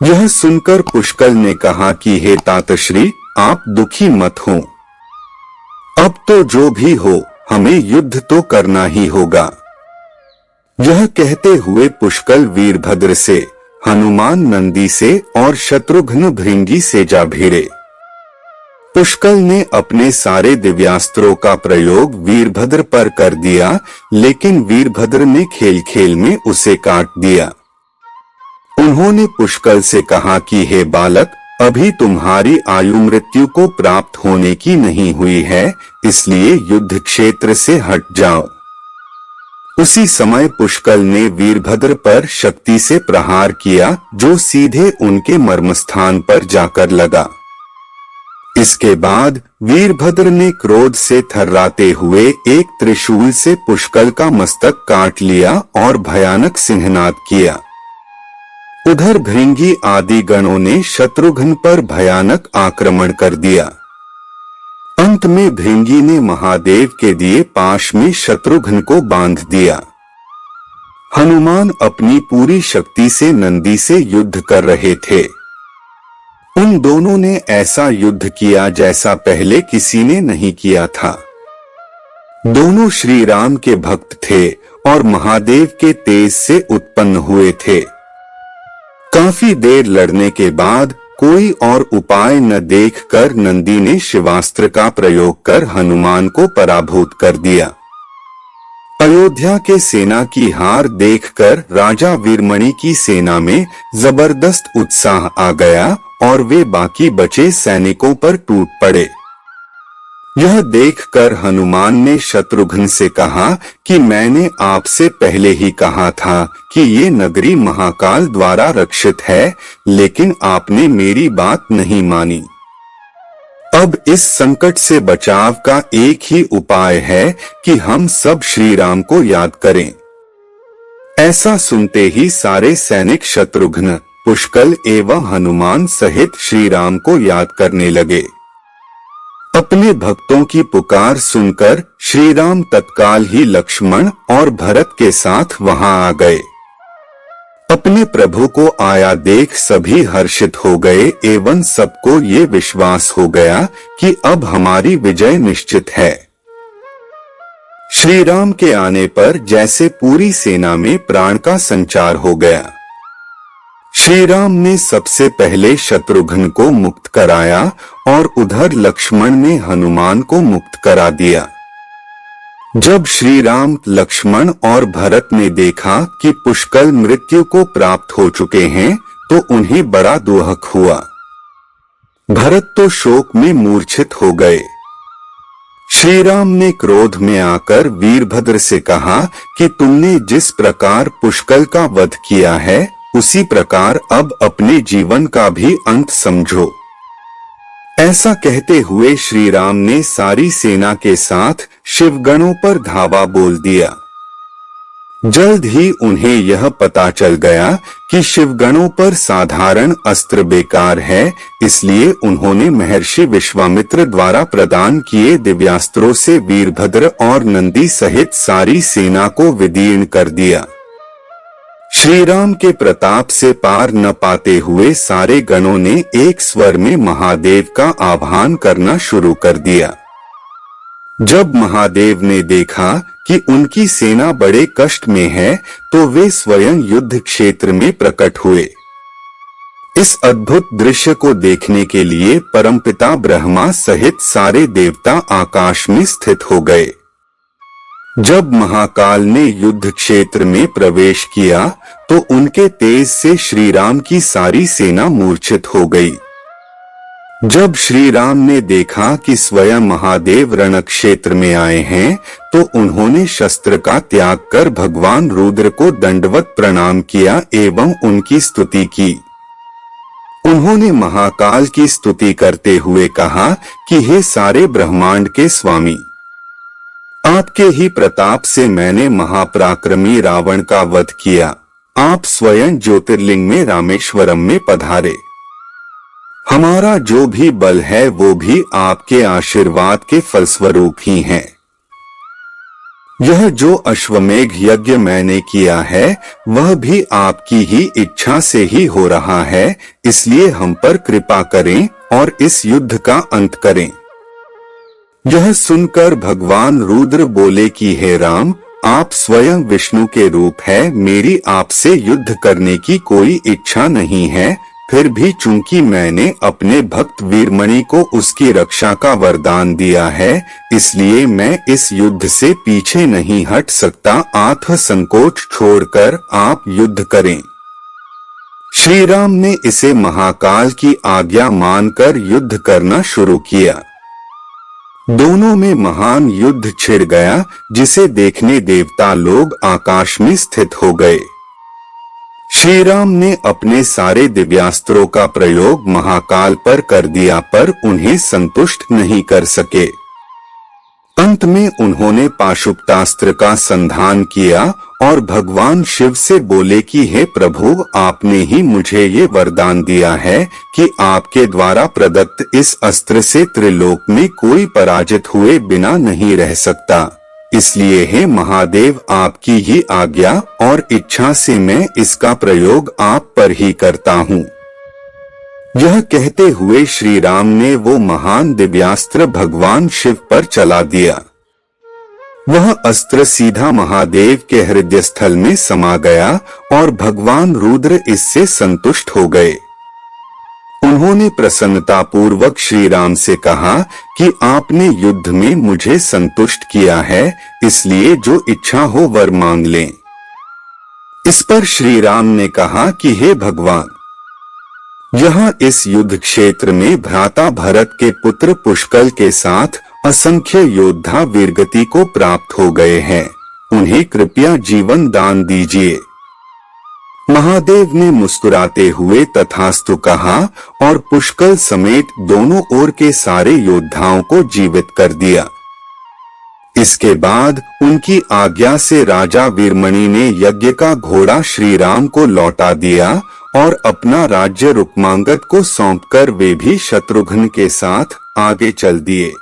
यह सुनकर पुष्कल ने कहा कि हे तातश्री, आप दुखी मत हो। अब तो जो भी हो, हमें युद्ध तो करना ही होगा। यह कहते हुए पुष्कल वीरभद्र से, हनुमान नंदी से और शत्रुघ्न भृंगी से जा भिड़े। पुष्कल ने अपने सारे दिव्यास्त्रों का प्रयोग वीरभद्र पर कर दिया, लेकिन वीरभद्र ने खेल खेल में उसे काट दिया। उन्होंने पुष्कल से कहा कि हे बालक, अभी तुम्हारी आयु मृत्यु को प्राप्त होने की नहीं हुई है, इसलिए युद्ध क्षेत्र से हट जाओ। उसी समय पुष्कल ने वीरभद्र पर शक्ति से प्रहार किया, जो सीधे उनके मर्मस्थान पर जाकर लगा। इसके बाद वीरभद्र ने क्रोध से थर्राते हुए एक त्रिशूल से पुष्कल का मस्तक काट लिया और भयानक सिंहनाद किया। उधर भृंगी आदि गणों ने शत्रुघ्न पर भयानक आक्रमण कर दिया। अंत में भृंगी ने महादेव के दिए पाश में शत्रुघ्न को बांध दिया। हनुमान अपनी पूरी शक्ति से नंदी से युद्ध कर रहे थे। उन दोनों ने ऐसा युद्ध किया जैसा पहले किसी ने नहीं किया था। दोनों श्री राम के भक्त थे और महादेव के तेज से उत्पन्न हुए थे। काफी देर लड़ने के बाद कोई और उपाय न देखकर नंदी ने शिवास्त्र का प्रयोग कर हनुमान को पराभूत कर दिया। अयोध्या के सेना की हार देखकर राजा वीरमणि की सेना में जबरदस्त उत्साह आ गया और वे बाकी बचे सैनिकों पर टूट पड़े। यह देखकर हनुमान ने शत्रुघ्न से कहा कि मैंने आपसे पहले ही कहा था कि ये नगरी महाकाल द्वारा रक्षित है, लेकिन आपने मेरी बात नहीं मानी। अब इस संकट से बचाव का एक ही उपाय है कि हम सब श्री राम को याद करें। ऐसा सुनते ही सारे सैनिक शत्रुघ्न, पुष्कल एवं हनुमान सहित श्री राम को याद करने लगे। अपने भक्तों की पुकार सुनकर श्री राम तत्काल ही लक्ष्मण और भरत के साथ वहां आ गए। अपने प्रभु को आया देख सभी हर्षित हो गए एवं सबको ये विश्वास हो गया कि अब हमारी विजय निश्चित है। श्री राम के आने पर जैसे पूरी सेना में प्राण का संचार हो गया। श्री राम ने सबसे पहले शत्रुघ्न को मुक्त कराया और उधर लक्ष्मण ने हनुमान को मुक्त करा दिया। जब श्री राम, लक्ष्मण और भरत ने देखा कि पुष्कल मृत्यु को प्राप्त हो चुके हैं, तो उन्हें बड़ा दुख हुआ। भरत तो शोक में मूर्छित हो गए। श्री राम ने क्रोध में आकर वीरभद्र से कहा कि तुमने जिस प्रकार पुष्कल का वध किया है, उसी प्रकार अब अपने जीवन का भी अंत समझो। ऐसा कहते हुए श्री राम ने सारी सेना के साथ शिवगणों पर धावा बोल दिया। जल्द ही उन्हें यह पता चल गया कि शिवगणों पर साधारण अस्त्र बेकार है, इसलिए उन्होंने महर्षि विश्वामित्र द्वारा प्रदान किए दिव्यास्त्रों से वीरभद्र और नंदी सहित सारी सेना को विदीर्ण कर दिया। श्री राम के प्रताप से पार न पाते हुए सारे गणों ने एक स्वर में महादेव का आह्वान करना शुरू कर दिया। जब महादेव ने देखा कि उनकी सेना बड़े कष्ट में है, तो वे स्वयं युद्ध क्षेत्र में प्रकट हुए। इस अद्भुत दृश्य को देखने के लिए परमपिता ब्रह्मा सहित सारे देवता आकाश में स्थित हो गए। जब महाकाल ने युद्ध क्षेत्र में प्रवेश किया, तो उनके तेज से श्री राम की सारी सेना मूर्छित हो गई। जब श्री राम ने देखा कि स्वयं महादेव रण क्षेत्र में आए हैं, तो उन्होंने शस्त्र का त्याग कर भगवान रुद्र को दंडवत प्रणाम किया एवं उनकी स्तुति की। उन्होंने महाकाल की स्तुति करते हुए कहा कि हे सारे ब्रह्मांड के स्वामी, आपके ही प्रताप से मैंने महापराक्रमी रावण का वध किया। आप स्वयं ज्योतिर्लिंग में रामेश्वरम में पधारे। हमारा जो भी बल है वो भी आपके आशीर्वाद के फलस्वरूप ही है। यह जो अश्वमेघ यज्ञ मैंने किया है वह भी आपकी ही इच्छा से ही हो रहा है, इसलिए हम पर कृपा करें और इस युद्ध का अंत करें। यह सुनकर भगवान रुद्र बोले कि हे राम, आप स्वयं विष्णु के रूप है, मेरी आपसे युद्ध करने की कोई इच्छा नहीं है। फिर भी चूंकि मैंने अपने भक्त वीरमणि को उसकी रक्षा का वरदान दिया है, इसलिए मैं इस युद्ध से पीछे नहीं हट सकता। आत्म संकोच छोड़कर आप युद्ध करें। श्री राम ने इसे महाकाल की आज्ञा मानकर युद्ध करना शुरू किया। दोनों में महान युद्ध छिड़ गया, जिसे देखने देवता लोग आकाश में स्थित हो गए। श्री राम ने अपने सारे दिव्यास्त्रों का प्रयोग महाकाल पर कर दिया, पर उन्हें संतुष्ट नहीं कर सके। अंत में उन्होंने पाशुपतास्त्र का संधान किया और भगवान शिव से बोले कि हे प्रभु, आपने ही मुझे ये वरदान दिया है कि आपके द्वारा प्रदत्त इस अस्त्र से त्रिलोक में कोई पराजित हुए बिना नहीं रह सकता। इसलिए हे महादेव, आपकी ही आज्ञा और इच्छा से मैं इसका प्रयोग आप पर ही करता हूँ। यह कहते हुए श्री राम ने वो महान दिव्यास्त्र भगवान शिव पर चला दिया। वह अस्त्र सीधा महादेव के हृदय स्थल में समा गया और भगवान रुद्र इससे संतुष्ट हो गए। उन्होंने प्रसन्नता पूर्वक श्री राम से कहा कि आपने युद्ध में मुझे संतुष्ट किया है, इसलिए जो इच्छा हो वर मांग लें। इस पर श्री राम ने कहा कि हे भगवान, यहाँ इस युद्ध क्षेत्र में भ्राता भरत के पुत्र पुष्कल के साथ असंख्य योद्धा वीरगति को प्राप्त हो गए हैं, उन्हें कृपया जीवन दान दीजिए। महादेव ने मुस्कुराते हुए तथास्तु कहा और पुष्कल समेत दोनों ओर के सारे योद्धाओं को जीवित कर दिया। इसके बाद उनकी आज्ञा से राजा वीरमणि ने यज्ञ का घोड़ा श्री राम को लौटा दिया और अपना राज्य रुक्मांगद को सौंपकर वे भी शत्रुघ्न के साथ आगे चल दिए।